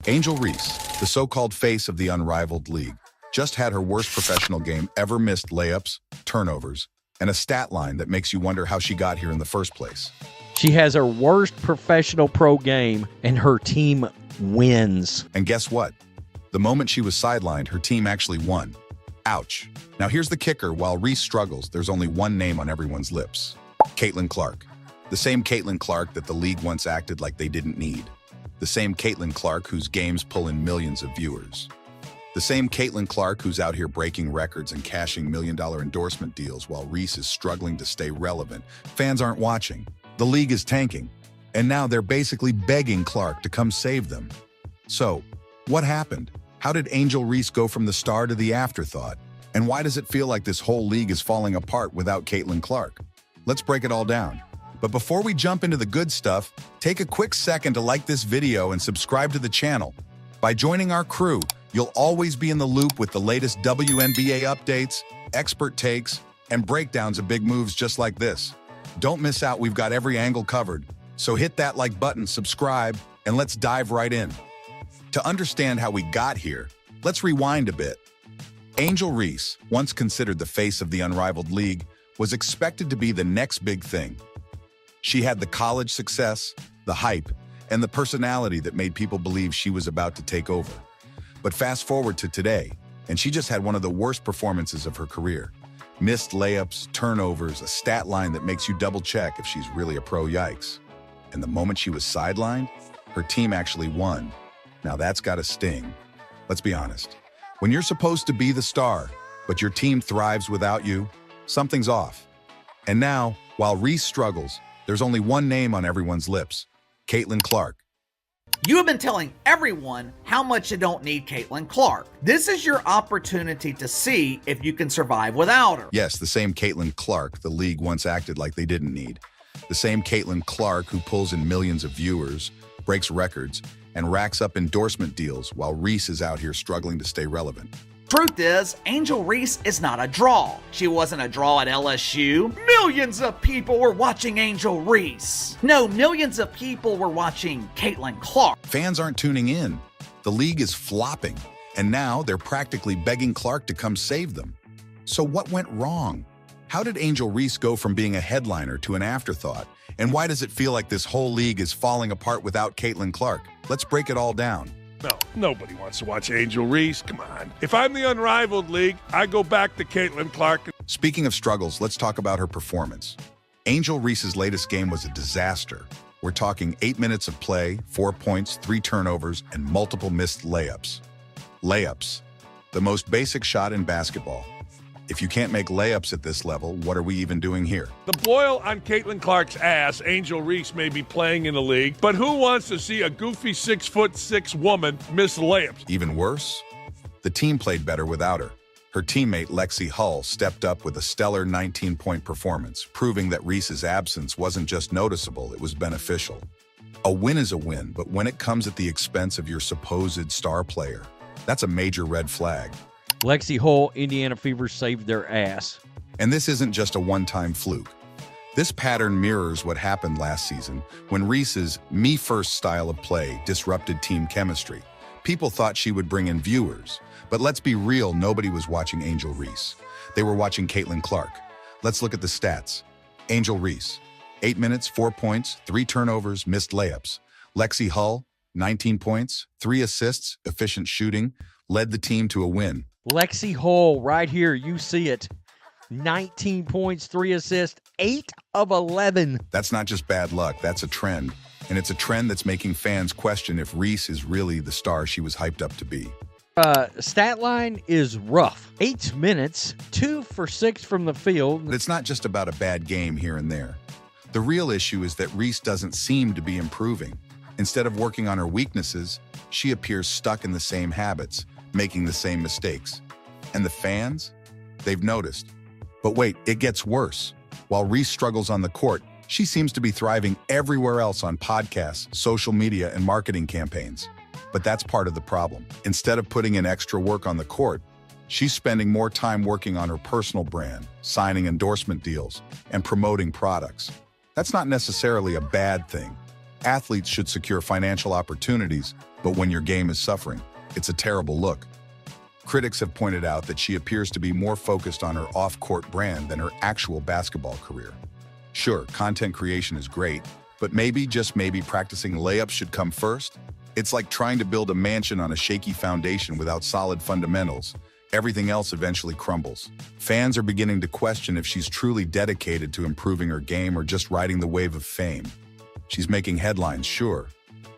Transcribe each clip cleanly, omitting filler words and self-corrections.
Angel Reese, the so-called face of the unrivaled league, just had her worst professional game ever, missed layups, turnovers, and a stat line that makes you wonder how she got here in the first place. She has her worst professional pro game, and her team wins. And guess what? The moment she was sidelined, her team actually won. Ouch. Now here's the kicker. While Reese struggles, there's only one name on everyone's lips. Caitlin Clark. The same Caitlin Clark that the league once acted like they didn't need. The same Caitlin Clark whose games pull in millions of viewers. The same Caitlin Clark who's out here breaking records and cashing million-dollar endorsement deals while Reese is struggling to stay relevant. Fans aren't watching. The league is tanking. And now they're basically begging Clark to come save them. So, what happened? How did Angel Reese go from the star to the afterthought? And why does it feel like this whole league is falling apart without Caitlin Clark? Let's break it all down. But before we jump into the good stuff, take a quick second to like this video and subscribe to the channel. By joining our crew, you'll always be in the loop with the latest WNBA updates, expert takes, and breakdowns of big moves just like this. Don't miss out, we've got every angle covered. So hit that like button, subscribe, and let's dive right in. To understand how we got here, let's rewind a bit. Angel Reese, once considered the face of the unrivaled league, was expected to be the next big thing. She had the college success, the hype, and the personality that made people believe she was about to take over. But fast forward to today, and she just had one of the worst performances of her career. Missed layups, turnovers, a stat line that makes you double check if she's really a pro, yikes. And the moment she was sidelined, her team actually won. Now that's gotta sting. Let's be honest. When you're supposed to be the star, but your team thrives without you, something's off. And now, while Reese struggles, there's only one name on everyone's lips, Caitlin Clark. You have been telling everyone how much you don't need Caitlin Clark. This is your opportunity to see if you can survive without her. Yes, the same Caitlin Clark the league once acted like they didn't need. The same Caitlin Clark who pulls in millions of viewers, breaks records, and racks up endorsement deals while Reese is out here struggling to stay relevant. Truth is, Angel Reese is not a draw. She wasn't a draw at LSU. Millions of people were watching Angel Reese. No, millions of people were watching Caitlin Clark. Fans aren't tuning in. The league is flopping, and now they're practically begging Clark to come save them. So what went wrong? How did Angel Reese go from being a headliner to an afterthought? And why does it feel like this whole league is falling apart without Caitlin Clark? Let's break it all down. No, nobody wants to watch Angel Reese. Come on. If I'm the unrivaled league, I go back to Caitlin Clark. Speaking of struggles, let's talk about her performance. Angel Reese's latest game was a disaster. We're talking 8 minutes of play, 4 points, 3 turnovers, and multiple missed layups. Layups, the most basic shot in basketball. If you can't make layups at this level, what are we even doing here? The boil on Caitlin Clark's ass, Angel Reese may be playing in the league, but who wants to see a goofy 6'6" woman miss layups? Even worse, the team played better without her. Her teammate Lexi Hull stepped up with a stellar 19-point performance, proving that Reese's absence wasn't just noticeable, it was beneficial. A win is a win, but when it comes at the expense of your supposed star player, that's a major red flag. Lexi Hull, Indiana Fever saved their ass. And this isn't just a one-time fluke. This pattern mirrors what happened last season when Reese's me-first style of play disrupted team chemistry. People thought she would bring in viewers, but let's be real, nobody was watching Angel Reese. They were watching Caitlin Clark. Let's look at the stats. Angel Reese, 8 minutes, 4 points, 3 turnovers, missed layups. Lexi Hull, 19 points, 3 assists, efficient shooting, led the team to a win. Lexi Hull, right here, you see it. 19 points, 3 assists, 8 of 11. That's not just bad luck, that's a trend. And it's a trend that's making fans question if Reese is really the star she was hyped up to be. Stat line is rough. 8 minutes, 2 for 6 from the field. But it's not just about a bad game here and there. The real issue is that Reese doesn't seem to be improving. Instead of working on her weaknesses, she appears stuck in the same habits, making the same mistakes. And the fans? They've noticed. But wait, it gets worse. While Reese struggles on the court, she seems to be thriving everywhere else on podcasts, social media, and marketing campaigns. But that's part of the problem. Instead of putting in extra work on the court, she's spending more time working on her personal brand, signing endorsement deals, and promoting products. That's not necessarily a bad thing. Athletes should secure financial opportunities, But when your game is suffering, it's a terrible look. Critics have pointed out that she appears to be more focused on her off-court brand than her actual basketball career. Sure, content creation is great, but maybe, just maybe, practicing layups should come first? It's like trying to build a mansion on a shaky foundation without solid fundamentals. Everything else eventually crumbles. Fans are beginning to question if she's truly dedicated to improving her game or just riding the wave of fame. She's making headlines, sure,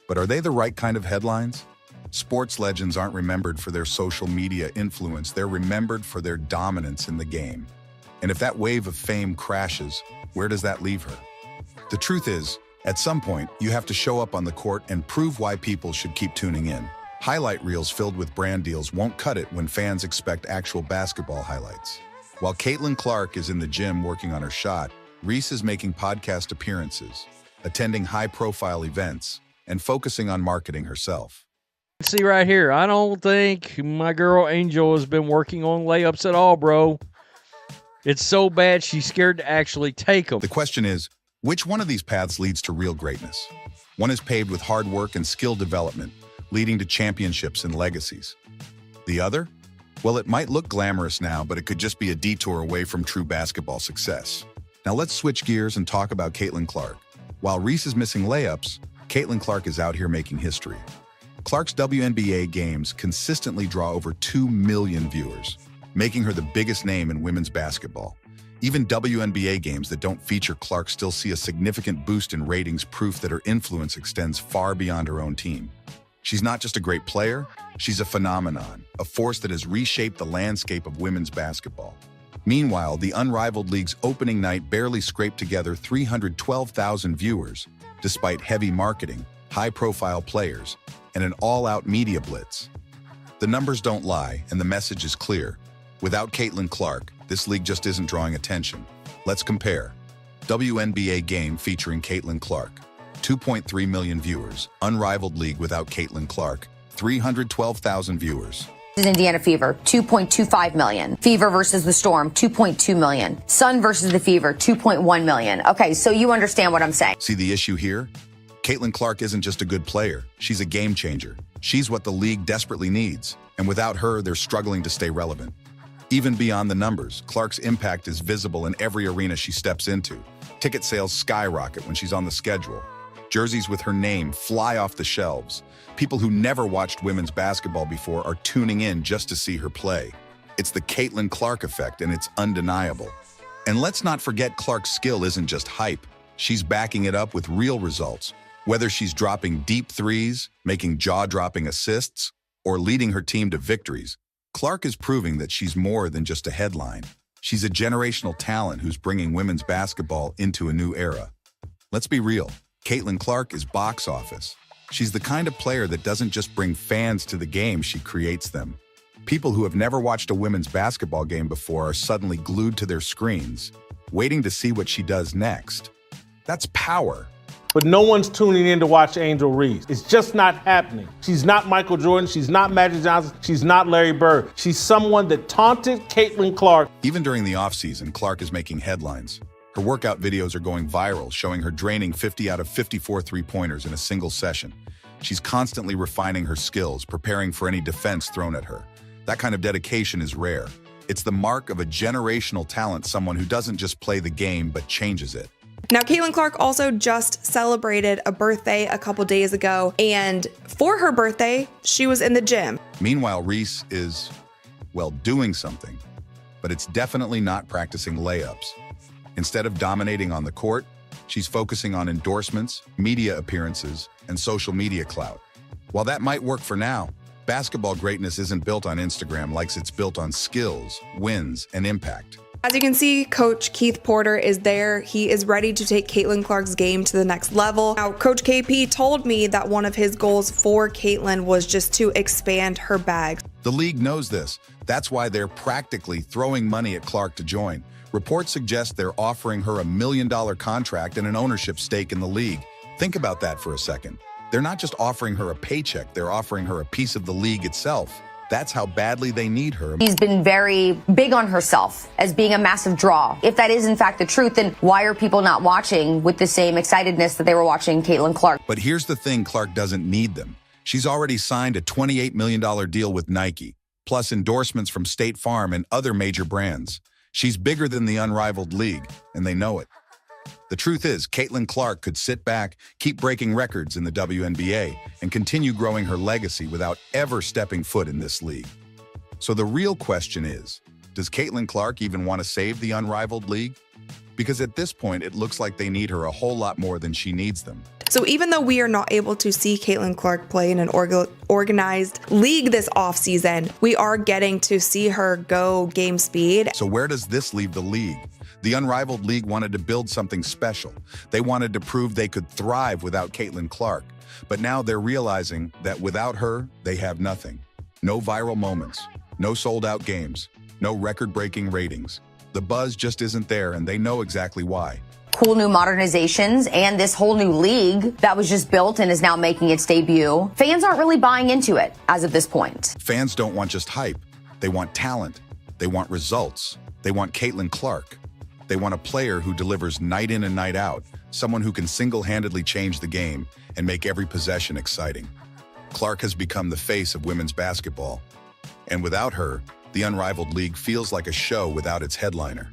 but are they the right kind of headlines? Sports legends aren't remembered for their social media influence, they're remembered for their dominance in the game. And if that wave of fame crashes, where does that leave her? The truth is, at some point, you have to show up on the court and prove why people should keep tuning in. Highlight reels filled with brand deals won't cut it when fans expect actual basketball highlights. While Caitlin Clark is in the gym working on her shot, Reese is making podcast appearances, attending high-profile events, and focusing on marketing herself. See right here, I don't think my girl Angel has been working on layups at all, bro. It's so bad she's scared to actually take them. The question is, which one of these paths leads to real greatness? One is paved with hard work and skill development, leading to championships and legacies. The other? Well, it might look glamorous now, but it could just be a detour away from true basketball success. Now let's switch gears and talk about Caitlin Clark. While Reese is missing layups, Caitlin Clark is out here making history. Clark's WNBA games consistently draw over 2 million viewers, making her the biggest name in women's basketball. Even WNBA games that don't feature Clark still see a significant boost in ratings, proof that her influence extends far beyond her own team. She's not just a great player, she's a phenomenon, a force that has reshaped the landscape of women's basketball. Meanwhile, the unrivaled league's opening night barely scraped together 312,000 viewers, despite heavy marketing, high-profile players, and an all-out media blitz. The numbers don't lie, and the message is clear. Without Caitlin Clark, this league just isn't drawing attention. Let's compare. WNBA game featuring Caitlin Clark. 2.3 million viewers. Unrivaled league without Caitlin Clark. 312,000 viewers. Indiana Fever, 2.25 million. Fever versus the Storm, 2.2 million. Sun versus the Fever, 2.1 million. Okay, so you understand what I'm saying. See the issue here? Caitlin Clark isn't just a good player. She's a game changer. She's what the league desperately needs. And without her, they're struggling to stay relevant. Even beyond the numbers, Clark's impact is visible in every arena she steps into. Ticket sales skyrocket when she's on the schedule. Jerseys with her name fly off the shelves. People who never watched women's basketball before are tuning in just to see her play. It's the Caitlin Clark effect, and it's undeniable. And let's not forget, Clark's skill isn't just hype. She's backing it up with real results. Whether she's dropping deep threes, making jaw-dropping assists, or leading her team to victories, Clark is proving that she's more than just a headline. She's a generational talent who's bringing women's basketball into a new era. Let's be real, Caitlin Clark is box office. She's the kind of player that doesn't just bring fans to the game, she creates them. People who have never watched a women's basketball game before are suddenly glued to their screens, waiting to see what she does next. That's power. But no one's tuning in to watch Angel Reese. It's just not happening. She's not Michael Jordan. She's not Magic Johnson. She's not Larry Bird. She's someone that taunted Caitlin Clark. Even during the offseason, Clark is making headlines. Her workout videos are going viral, showing her draining 50 out of 54 three-pointers in a single session. She's constantly refining her skills, preparing for any defense thrown at her. That kind of dedication is rare. It's the mark of a generational talent, someone who doesn't just play the game, but changes it. Now, Caitlin Clark also just celebrated a birthday a couple days ago, and for her birthday, she was in the gym. Meanwhile, Reese is, well, doing something, but it's definitely not practicing layups. Instead of dominating on the court, she's focusing on endorsements, media appearances, and social media clout. While that might work for now, basketball greatness isn't built on Instagram like it's built on skills, wins, and impact. As you can see, Coach Keith Porter is there. He is ready to take Caitlin Clark's game to the next level. Now, Coach KP told me that one of his goals for Caitlin was just to expand her bag. The league knows this. That's why they're practically throwing money at Clark to join. Reports suggest they're offering her $1 million contract and an ownership stake in the league. Think about that for a second. They're not just offering her a paycheck, they're offering her a piece of the league itself. That's how badly they need her. She's been very big on herself as being a massive draw. If that is in fact the truth, then why are people not watching with the same excitedness that they were watching Caitlin Clark? But here's the thing, Clark doesn't need them. She's already signed a $28 million deal with Nike, plus endorsements from State Farm and other major brands. She's bigger than the unrivaled league, and they know it. The truth is, Caitlin Clark could sit back, keep breaking records in the WNBA, and continue growing her legacy without ever stepping foot in this league. So the real question is, does Caitlin Clark even want to save the unrivaled league? Because at this point, it looks like they need her a whole lot more than she needs them. So even though we are not able to see Caitlin Clark play in an organized league this offseason, we are getting to see her go game speed. So where does this leave the league? The unrivaled league wanted to build something special. They wanted to prove they could thrive without Caitlin Clark. But now they're realizing that without her, they have nothing. No viral moments, no sold-out games, no record-breaking ratings. The buzz just isn't there, and they know exactly why. Cool new modernizations and this whole new league that was just built and is now making its debut. Fans aren't really buying into it as of this point. Fans don't want just hype. They want talent. They want results. They want Caitlin Clark. They want a player who delivers night in and night out, someone who can single-handedly change the game and make every possession exciting. Clark has become the face of women's basketball. And without her, the unrivaled league feels like a show without its headliner.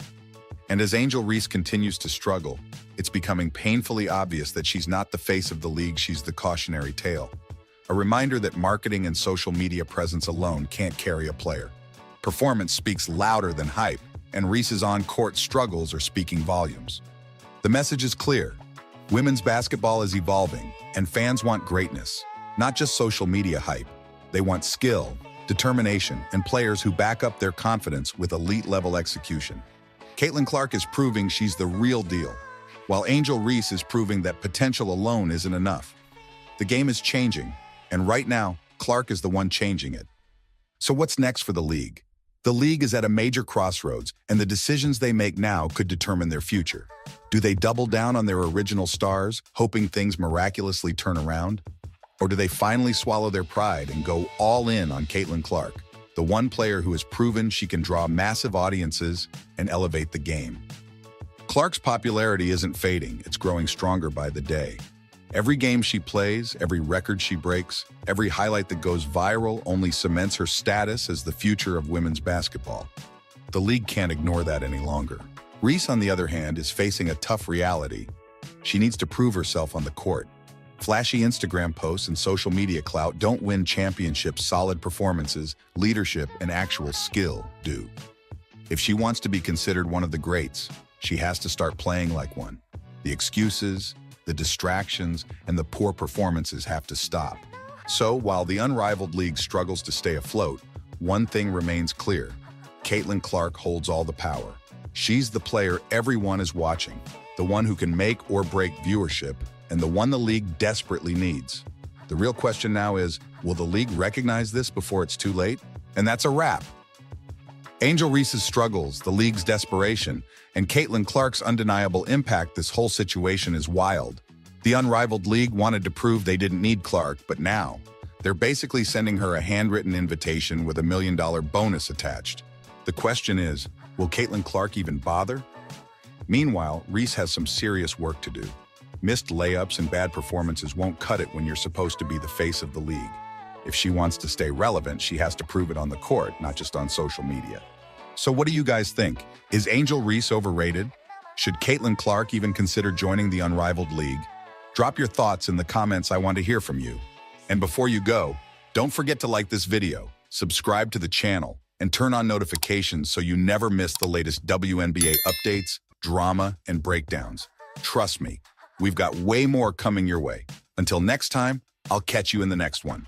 And as Angel Reese continues to struggle, it's becoming painfully obvious that she's not the face of the league, she's the cautionary tale. A reminder that marketing and social media presence alone can't carry a player. Performance speaks louder than hype, and Reese's on-court struggles are speaking volumes. The message is clear. Women's basketball is evolving, and fans want greatness, not just social media hype. They want skill, determination, and players who back up their confidence with elite-level execution. Caitlin Clark is proving she's the real deal, while Angel Reese is proving that potential alone isn't enough. The game is changing, and right now, Clark is the one changing it. So what's next for the league? The league is at a major crossroads, and the decisions they make now could determine their future. Do they double down on their original stars, hoping things miraculously turn around? Or do they finally swallow their pride and go all in on Caitlin Clark, the one player who has proven she can draw massive audiences and elevate the game? Clark's popularity isn't fading, it's growing stronger by the day. Every game she plays, every record she breaks, every highlight that goes viral only cements her status as the future of women's basketball. The league can't ignore that any longer. Reese, on the other hand, is facing a tough reality. She needs to prove herself on the court. Flashy Instagram posts and social media clout don't win championships. Solid performances, leadership, and actual skill do. If she wants to be considered one of the greats, she has to start playing like one. The excuses, the distractions, and the poor performances have to stop. So, while the unrivaled league struggles to stay afloat, one thing remains clear. Caitlin Clark holds all the power. She's the player everyone is watching, the one who can make or break viewership, and the one the league desperately needs. The real question now is, will the league recognize this before it's too late? And that's a wrap. Angel Reese's struggles, the league's desperation, and Caitlin Clark's undeniable impact, this whole situation is wild. The unrivaled league wanted to prove they didn't need Clark, but now, they're basically sending her a handwritten invitation with $1 million bonus attached. The question is, will Caitlin Clark even bother? Meanwhile, Reese has some serious work to do. Missed layups and bad performances won't cut it when you're supposed to be the face of the league. If she wants to stay relevant, she has to prove it on the court, not just on social media. So what do you guys think? Is Angel Reese overrated? Should Caitlin Clark even consider joining the unrivaled league? Drop your thoughts in the comments. I want to hear from you. And before you go, don't forget to like this video, subscribe to the channel, and turn on notifications so you never miss the latest WNBA updates, drama, and breakdowns. Trust me, we've got way more coming your way. Until next time, I'll catch you in the next one.